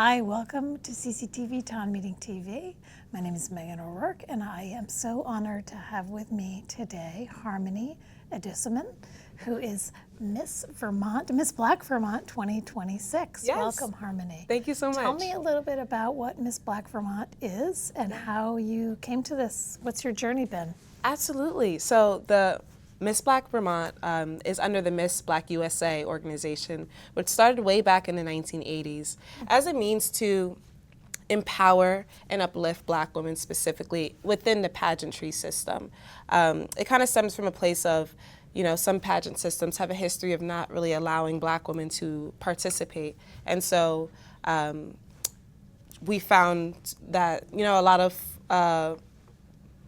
Hi, welcome to CCTV, Town Meeting TV. My name is Meghan O'Rourke, and I am so honored to have with me today Harmony Edosomwan, who is Miss Vermont, Miss Black Vermont 2026. Yes. Welcome, Harmony. Thank you so much. Tell me a little bit about what Miss Black Vermont is and how you came to this. What's your journey been? Absolutely. So the Miss Black Vermont is under the Miss Black USA organization, which started way back in the 1980s as a means to empower and uplift Black women specifically within the pageantry system. It kind of stems from a place of, you know, some pageant systems have a history of not really allowing Black women to participate. And so we found that, you know, a lot of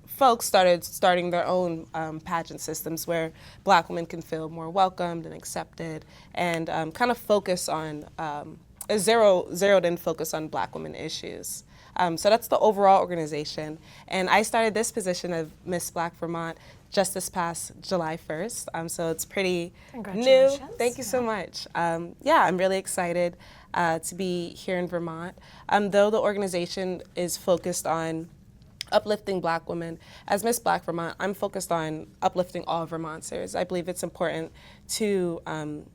folks starting their own pageant systems where Black women can feel more welcomed and accepted, and kind of focus on a zeroed in focus on Black women issues. So that's the overall organization. And I started this position of Miss Black Vermont just this past July 1st. So it's pretty new. Thank you so much. Yeah, I'm really excited to be here in Vermont. Though the organization is focused on uplifting Black women, as Miss Black Vermont, I'm focused on uplifting all Vermonters. I believe it's important to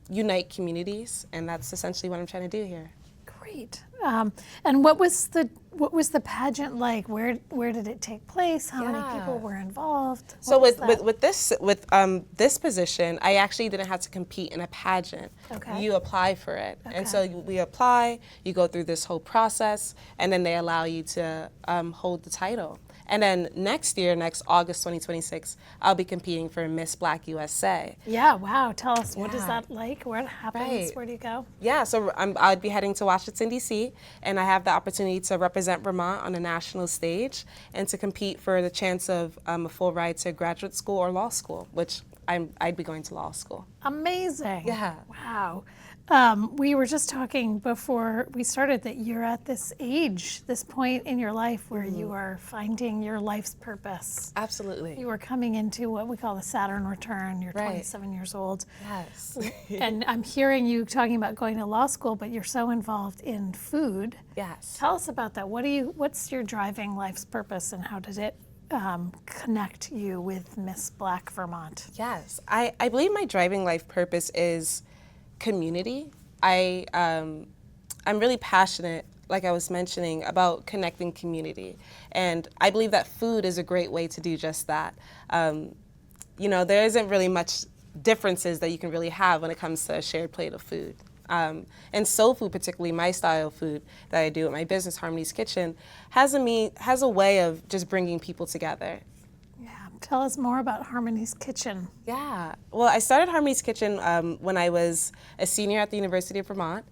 unite communities, and that's essentially what I'm trying to do here. Great. And what was the pageant like? Where did it take place? How many people were involved? So with this position, I actually didn't have to compete in a pageant. Okay. You apply for it, and so we apply. You go through this whole process, and then they allow you to hold the title. And then next year, next August 2026, I'll be competing for Miss Black USA. Yeah, wow. Tell us, what is that like? Where it happens? Where do you go? Yeah, so I'd be heading to Washington, D.C., and I have the opportunity to represent Vermont on a national stage and to compete for the chance of a full ride to graduate school or law school, which I'd be going to law school. Amazing. Yeah. Wow. We were just talking before we started that you're at this age, this point in your life where you are finding your life's purpose. Absolutely. You are coming into what we call the Saturn return. You're 27 years old. Yes. And I'm hearing you talking about going to law school, but you're so involved in food. Yes. Tell us about that. What's your driving life's purpose, and how did it connect you with Miss Black Vermont? Yes. I believe my driving life purpose is community. I'm really passionate, like I was mentioning, about connecting community. And I believe that food is a great way to do just that. You know, there isn't really much differences that you can really have when it comes to a shared plate of food. And soul food, particularly my style of food that I do at my business, Harmony's Kitchen, has a way of just bringing people together. Tell us more about Harmony's Kitchen. Yeah. Well, I started Harmony's Kitchen when I was a senior at the University of Vermont.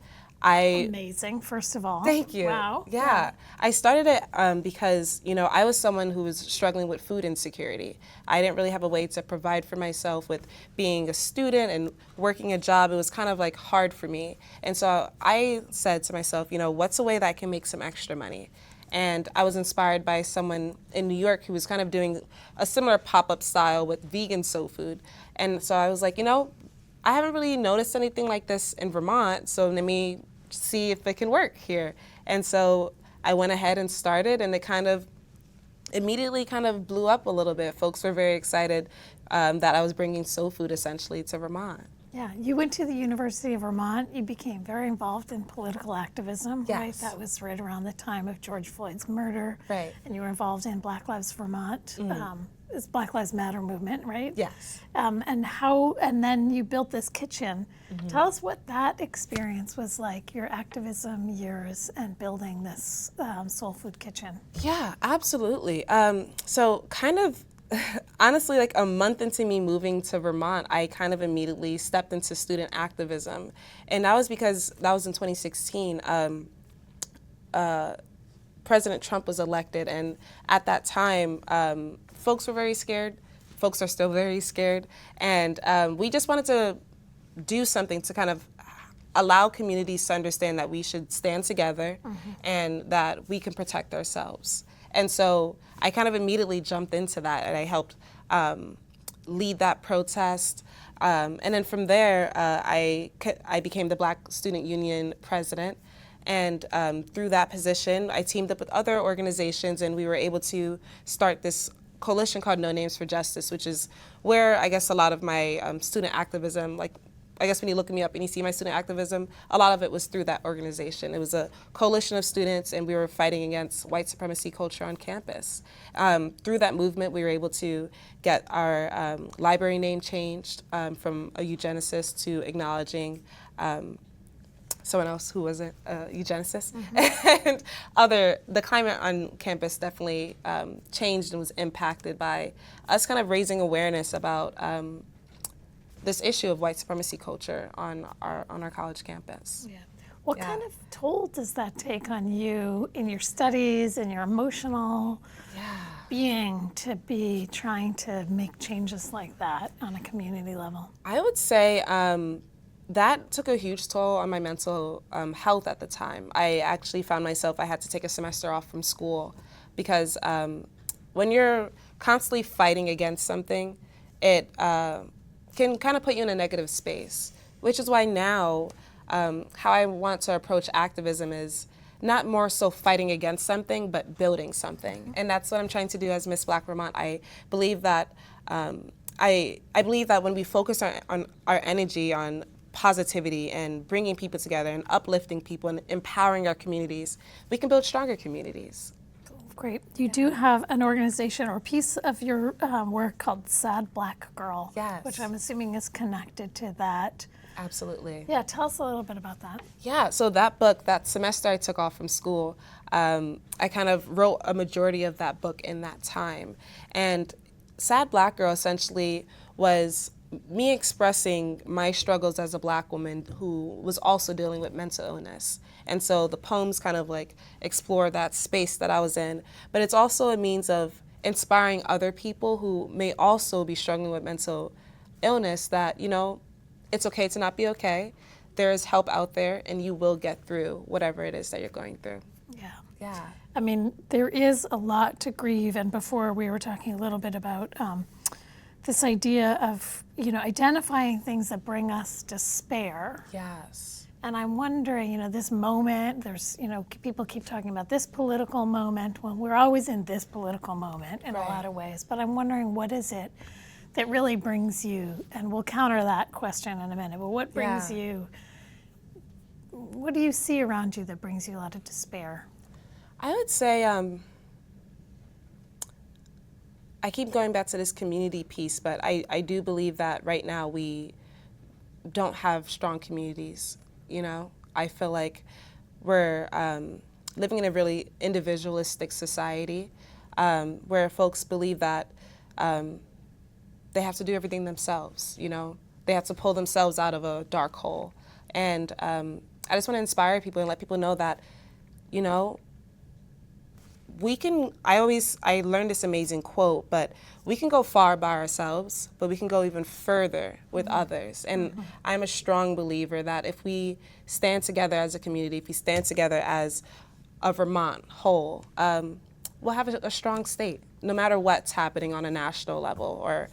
Amazing, first of all. Thank you. Wow. Yeah. I started it because, you know, I was someone who was struggling with food insecurity. I didn't really have a way to provide for myself with being a student and working a job. It was kind of like hard for me. And so I said to myself, you know, what's a way that I can make some extra money? And I was inspired by someone in New York who was kind of doing a similar pop-up style with vegan soul food. And so I was like, you know, I haven't really noticed anything like this in Vermont, so let me see if it can work here. And so I went ahead and started, and it kind of immediately kind of blew up a little bit. Folks were very excited that I was bringing soul food essentially to Vermont. Yeah, you went to the University of Vermont. You became very involved in political activism, Yes. right? That was right around the time of George Floyd's murder. Right. And you were involved in Black Lives Vermont. It's Black Lives Matter movement, right? Yes. And then you built this kitchen. Tell us what that experience was like, your activism years and building this soul food kitchen. Yeah, absolutely. So kind of, honestly, like a month into me moving to Vermont, I kind of immediately stepped into student activism. And that was because that was in 2016. President Trump was elected, and at that time, folks were very scared. Folks are still very scared. And we just wanted to do something to kind of allow communities to understand that we should stand together and that we can protect ourselves. And so I kind of immediately jumped into that, and I helped lead that protest. And then from there, I became the Black Student Union president. And through that position, I teamed up with other organizations, and we were able to start this coalition called No Names for Justice, which is where I guess a lot of my student activism, like I guess when you look me up and you see my student activism, a lot of it was through that organization. It was a coalition of students, and we were fighting against white supremacy culture on campus. Through that movement, we were able to get our library name changed from a eugenicist to acknowledging someone else who wasn't a eugenicist. And the climate on campus definitely changed and was impacted by us kind of raising awareness about this issue of white supremacy culture on our college campus. Yeah. What kind of toll does that take on you in your studies and your emotional being to be trying to make changes like that on a community level? I would say that took a huge toll on my mental health at the time. I actually found myself, I had to take a semester off from school because when you're constantly fighting against something, it can kind of put you in a negative space, which is why now how I want to approach activism is not more so fighting against something, but building something. And that's what I'm trying to do as Miss Black Vermont. I believe that I believe that when we focus on our energy on positivity and bringing people together and uplifting people and empowering our communities, we can build stronger communities. Great. You do have an organization or piece of your work called Sad Black Girl, which I'm assuming is connected to that. Absolutely. Yeah, tell us a little bit about that. Yeah, so that book, that semester I took off from school, I kind of wrote a majority of that book in that time. And Sad Black Girl essentially was me expressing my struggles as a Black woman who was also dealing with mental illness. And so the poems kind of like explore that space that I was in, but it's also a means of inspiring other people who may also be struggling with mental illness that, you know, it's okay to not be okay. There is help out there, and you will get through whatever it is that you're going through. Yeah. Yeah. I mean, there is a lot to grieve, and before we were talking a little bit about this idea of, you know, identifying things that bring us despair. Yes. And I'm wondering, you know, this moment, there's, you know, people keep talking about this political moment. Well, we're always in this political moment in a lot of ways, but I'm wondering what is it that really brings you, and we'll counter that question in a minute, but what brings you, what do you see around you that brings you a lot of despair? I would say, I keep going back to this community piece, but I do believe that right now we don't have strong communities, you know? I feel like we're living in a really individualistic society where folks believe that they have to do everything themselves, you know? They have to pull themselves out of a dark hole. And I just want to inspire people and let people know that, you know, we can, I learned this amazing quote, but we can go far by ourselves, but we can go even further with others. And I'm a strong believer that if we stand together as a community, if we stand together as a Vermont whole, we'll have a strong state, no matter what's happening on a national level or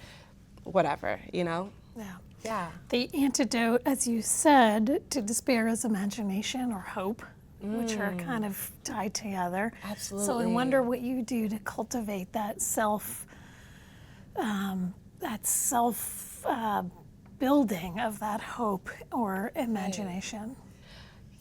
whatever, you know? Yeah. Yeah. The antidote, as you said, to despair is imagination or hope, which are kind of tied together. Absolutely. So I wonder what you do to cultivate that building of that hope or imagination.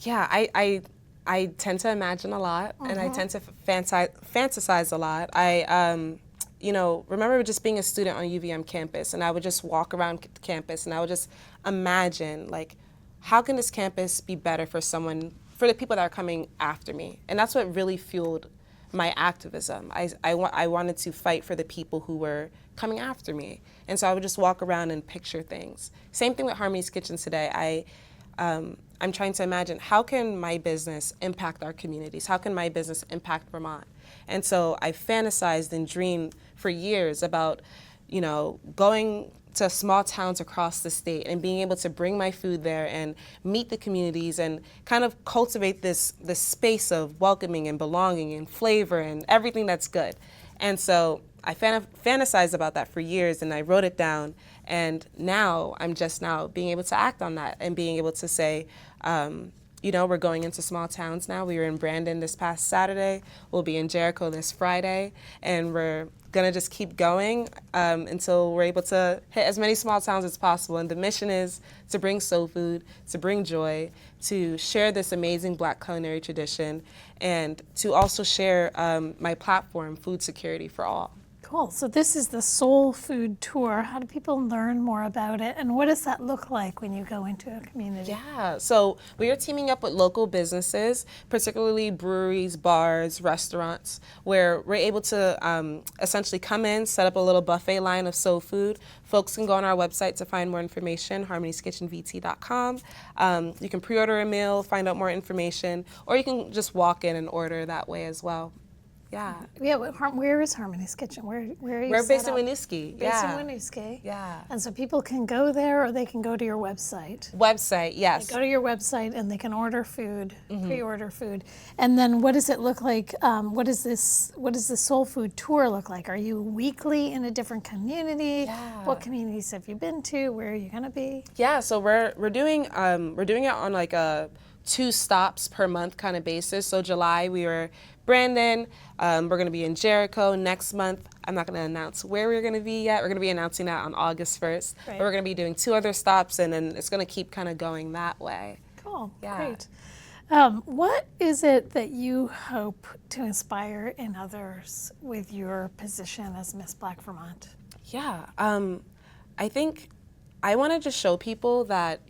Yeah, I tend to imagine a lot, and I tend to fantasize a lot. I you know, remember just being a student on UVM campus, and I would just walk around campus, and I would just imagine, like, how can this campus be better for someone, for the people that are coming after me? And that's what really fueled my activism. I wanted to fight for the people who were coming after me. And so I would just walk around and picture things. Same thing with Harmony's Kitchen today. I'm trying to imagine, how can my business impact our communities? How can my business impact Vermont? And so I fantasized and dreamed for years about, you know, going to small towns across the state and being able to bring my food there and meet the communities and kind of cultivate this space of welcoming and belonging and flavor and everything that's good. And so I fantasized about that for years, and I wrote it down, and now I'm just now being able to act on that and being able to say, we're going into small towns now. We were in Brandon this past Saturday. We'll be in Jericho this Friday, and we're gonna just keep going until we're able to hit as many small towns as possible. And the mission is to bring soul food, to bring joy, to share this amazing Black culinary tradition, and to also share my platform, Food Security for All. Cool. So this is the Soul Food Tour. How do people learn more about it, and what does that look like when you go into a community? Yeah, so we are teaming up with local businesses, particularly breweries, bars, restaurants, where we're able to essentially come in, set up a little buffet line of soul food. Folks can go on our website to find more information, harmoneskitchenvt.com. You can pre-order a meal, find out more information, or you can just walk in and order that way as well. Yeah. Yeah. Where is Harmony's Kitchen? Where are you? We're based in set up? Winooski. Based in Winooski. Yeah. And so people can go there, or they can go to your website. Website, yes. They go to your website and they can order food, pre-order food. And then what does it look like? What does the Soul Food Tour look like? Are you weekly in a different community? Yeah. What communities have you been to? Where are you going to be? Yeah, so we're doing it on like a 2 stops per month kind of basis. So July we were Brandon. We're going to be in Jericho next month. I'm not going to announce where we're going to be yet. We're going to be announcing that on August 1st. Right. But we're going to be doing 2 other stops, and then it's going to keep kind of going that way. Cool. Yeah. Great. What is it that you hope to inspire in others with your position as Miss Black Vermont? Yeah, I think I want to just show people that,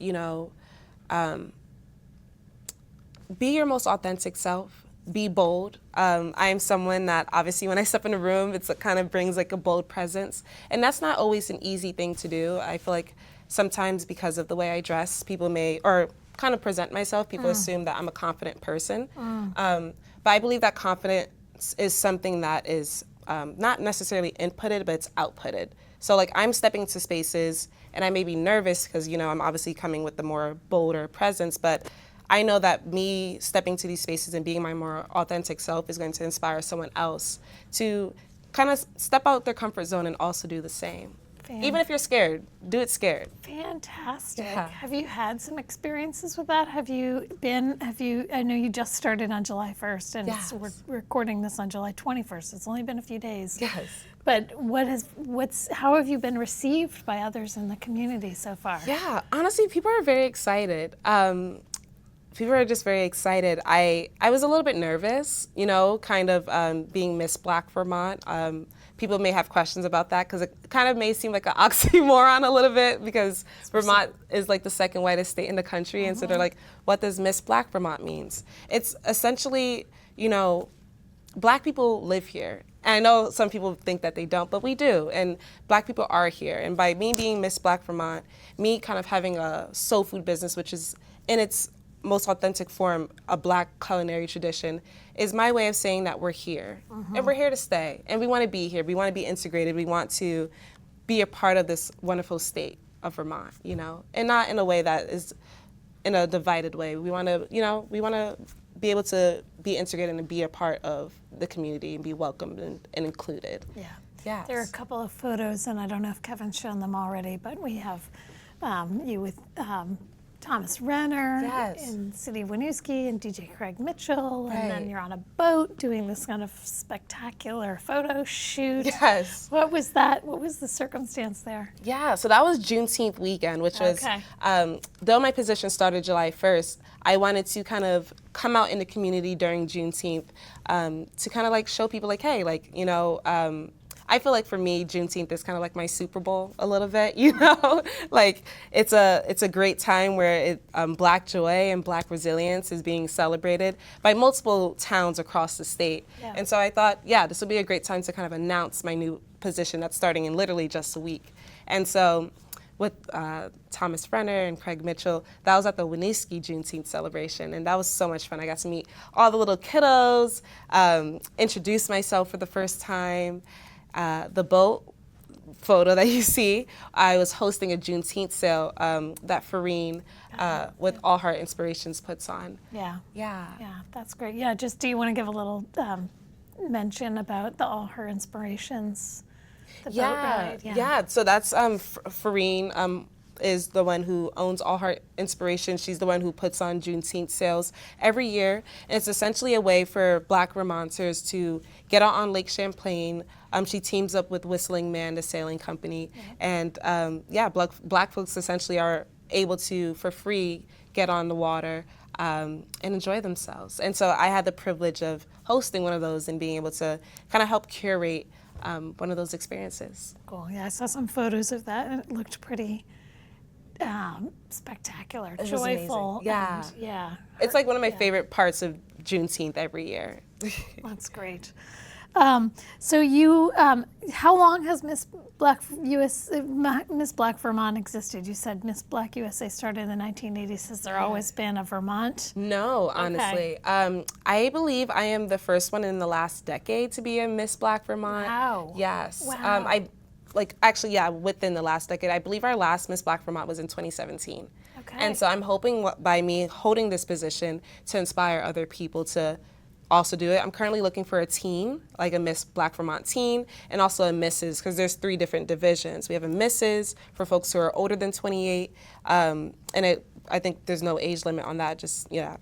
be your most authentic self. Be bold. I am someone that obviously when I step in a room, it kind of brings like a bold presence. And that's not always an easy thing to do. I feel like sometimes because of the way I dress, people may, or kind of present myself, people assume that I'm a confident person. But I believe that confidence is something that is not necessarily inputted, but it's outputted. So like I'm stepping into spaces and I may be nervous because, I'm obviously coming with the more bolder presence, but I know that me stepping to these spaces and being my more authentic self is going to inspire someone else to kind of step out their comfort zone and also do the same. Even if you're scared, do it scared. Fantastic. Yeah. Have you had some experiences with that? I know you just started on July 1st, and Yes. we're recording this on July 21st. It's only been a few days. Yes. But how have you been received by others in the community so far? Yeah, honestly, people are very excited. People are just very excited. I was a little bit nervous, kind of being Miss Black Vermont. People may have questions about that because it kind of may seem like an oxymoron a little bit because Vermont is like the second whitest state in the country. And so they're like, what does Miss Black Vermont means? It's essentially, Black people live here. And I know some people think that they don't, but we do. And Black people are here. And by me being Miss Black Vermont, me kind of having a soul food business, which is in its most authentic form, a Black culinary tradition, is my way of saying that we're here. And we're here to stay. And we want to be here. We want to be integrated. We want to be a part of this wonderful state of Vermont, and not in a way that is in a divided way. We want to, be able to be integrated and be a part of the community and be welcomed and included. Yeah. Yes. There are a couple of photos, and I don't know if Kevin's shown them already, but we have you with Thomas Renner Yes. in the city of Winooski and DJ Craig Mitchell, Right. and then you're on a boat doing this kind of spectacular photo shoot. Yes. What was that? What was the circumstance there? Yeah, so that was Juneteenth weekend, which was, Okay. though my position started July 1st, I wanted to kind of come out in the community during Juneteenth to kind of like show people like, hey, like, I feel like for me, Juneteenth is kind of like my Super Bowl a little bit, like it's a great time where Black joy and Black resilience is being celebrated by multiple towns across the state. Yeah. And so I thought, yeah, this would be a great time to kind of announce my new position that's starting in literally just a week. And so with Thomas Renner and Craig Mitchell, that was at the Winooski Juneteenth celebration, and that was so much fun. I got to meet all the little kiddos, introduce myself for the first time. The boat photo that you see, I was hosting a Juneteenth sale that Farine with All Heart Inspirations puts on. Yeah. Yeah. Yeah, that's great. Yeah, just do you want to give a little mention about the All Her Inspirations? The boat ride? Yeah. So that's Farine. is the one who owns All Heart Inspiration. She's the one who puts on Juneteenth sales every year. And it's essentially a way for Black Vermonters to get out on Lake Champlain. She teams up with Whistling Man, the sailing company. And Black folks essentially are able to, for free, get on the water and enjoy themselves. And so I had the privilege of hosting one of those and being able to kind of help curate one of those experiences. Cool. Yeah, I saw some photos of that, and it looked pretty spectacular, It was joyful. amazing. Yeah. And, yeah. It's like one of my favorite parts of Juneteenth every year. That's great. So you, how long has Miss Black Vermont existed? You said Miss Black USA started in the 1980s. Has there always been a Vermont? No, honestly. I believe I am the first one in the last decade to be a Miss Black Vermont. Wow. Yes. Wow. Within the last decade. I believe our last Miss Black Vermont was in 2017. Okay. And so I'm hoping by me holding this position to inspire other people to also do it. I'm currently looking for a teen, like a Miss Black Vermont teen, and also a Mrs., because there's 3 different divisions. We have a Mrs. for folks who are older than 28, I think there's no age limit on that,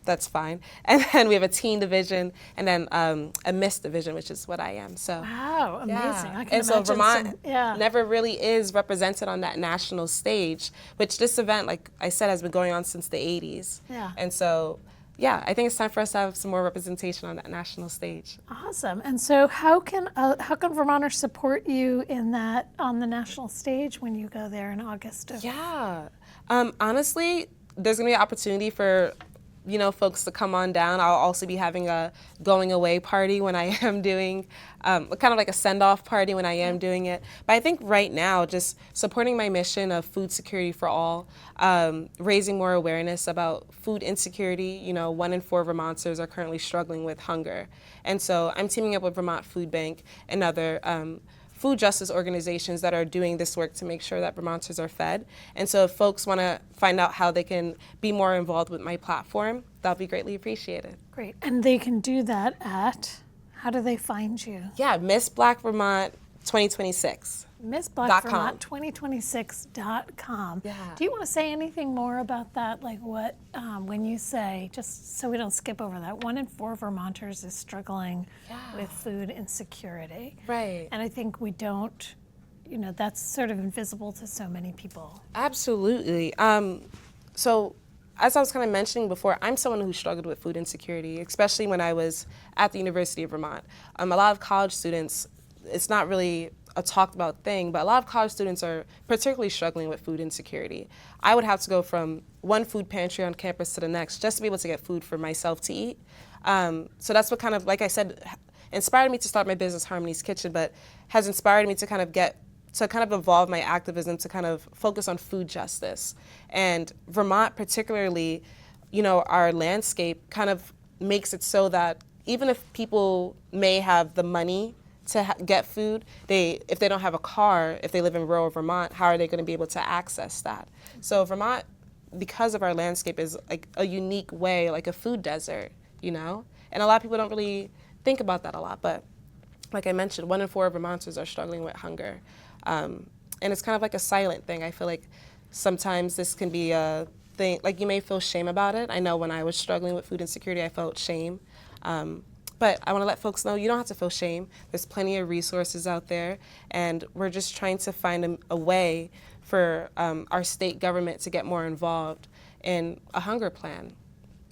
that's fine. And then we have a teen division, and then a Miss division, which is what I am. So wow, amazing. yeah. I can and so imagine Vermont some, never really is represented on that national stage, which this event, like I said, has been going on since the 80s. Yeah. And so I think it's time for us to have some more representation on that national stage. Awesome. And so how can Vermonters support you in that on the national stage when you go there in August? Honestly, there's gonna be an opportunity for folks to come on down. I'll also be having a going away party when I am doing, kind of like a send-off party when I am doing it. But I think right now, just supporting my mission of food security for all, raising more awareness about food insecurity. 1 in 4 Vermonters are currently struggling with hunger. And so I'm teaming up with Vermont Food Bank and other food justice organizations that are doing this work to make sure that Vermonters are fed. And so if folks want to find out how they can be more involved with my platform, that'll be greatly appreciated. Great. And they can do that at, how do they find you? Yeah, Miss Black Vermont 2026. Miss Black Vermont 2026.com. Yeah. Do you want to say anything more about that? Like what, when you say, just so we don't skip over that, 1 in 4 Vermonters is struggling with food insecurity. Right. And I think we don't, that's sort of invisible to so many people. Absolutely. So as I was kind of mentioning before, I'm someone who struggled with food insecurity, especially when I was at the University of Vermont. A lot of college students, it's not really a talked about thing, but a lot of college students are particularly struggling with food insecurity. I would have to go from one food pantry on campus to the next just to be able to get food for myself to eat. So that's what kind of, like I said, inspired me to start my business, Harmony's Kitchen, but has inspired me to kind of evolve my activism to kind of focus on food justice. And Vermont particularly, our landscape kind of makes it so that even if people may have the money to get food, if they don't have a car, if they live in rural Vermont, how are they going to be able to access that? So Vermont, because of our landscape, is like a unique way, like a food desert, And a lot of people don't really think about that a lot, but like I mentioned, 1 in 4 Vermonters are struggling with hunger. And it's kind of like a silent thing. I feel like sometimes this can be a thing, like you may feel shame about it. I know when I was struggling with food insecurity, I felt shame. But I want to let folks know you don't have to feel shame. There's plenty of resources out there, and we're just trying to find a way for our state government to get more involved in a hunger plan.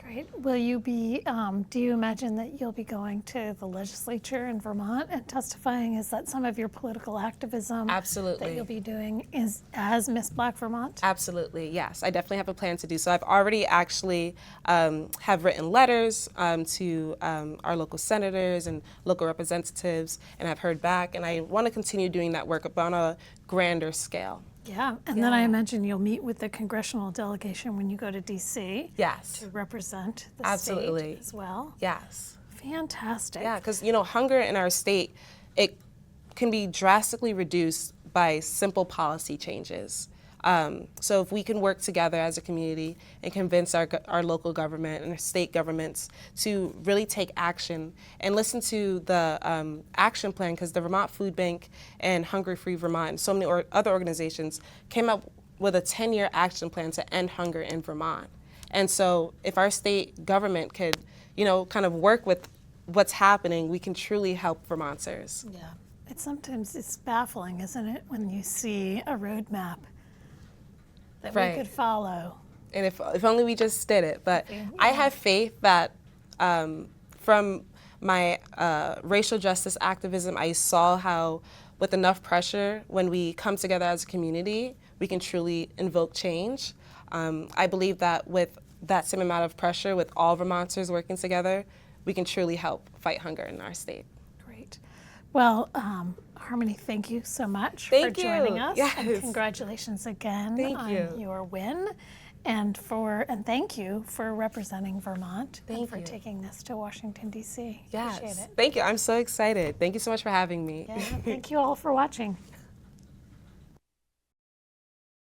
Great. Will you be, do you imagine that you'll be going to the legislature in Vermont and testifying? Is that some of your political activism Absolutely. that you'll be doing as Miss Black Vermont? Absolutely, yes. I definitely have a plan to do so. I've already actually have written letters to our local senators and local representatives, and I've heard back, and I want to continue doing that work on a grander scale. Yeah, and then I imagine you'll meet with the congressional delegation when you go to D.C. Yes. to represent the Absolutely. state as well. Yes. Fantastic. Yeah, because hunger in our state, it can be drastically reduced by simple policy changes. So if we can work together as a community and convince our local government and our state governments to really take action and listen to the action plan, because the Vermont Food Bank and Hunger Free Vermont and so many other organizations came up with a 10-year action plan to end hunger in Vermont. And so if our state government could, kind of work with what's happening, we can truly help Vermonters. Yeah. Sometimes it's baffling, isn't it, when you see a roadmap that we could follow. And if only we just did it. But I have faith that from my racial justice activism, I saw how with enough pressure, when we come together as a community, we can truly invoke change. I believe that with that same amount of pressure, with all Vermonters working together, we can truly help fight hunger in our state. Great. Well, Harmony, thank you so much for joining us. Yes. And congratulations again on your win. And thank you for representing Vermont and for taking this to Washington, D.C. Yes. Appreciate it. Thank you. I'm so excited. Thank you so much for having me. Yeah, thank you all for watching.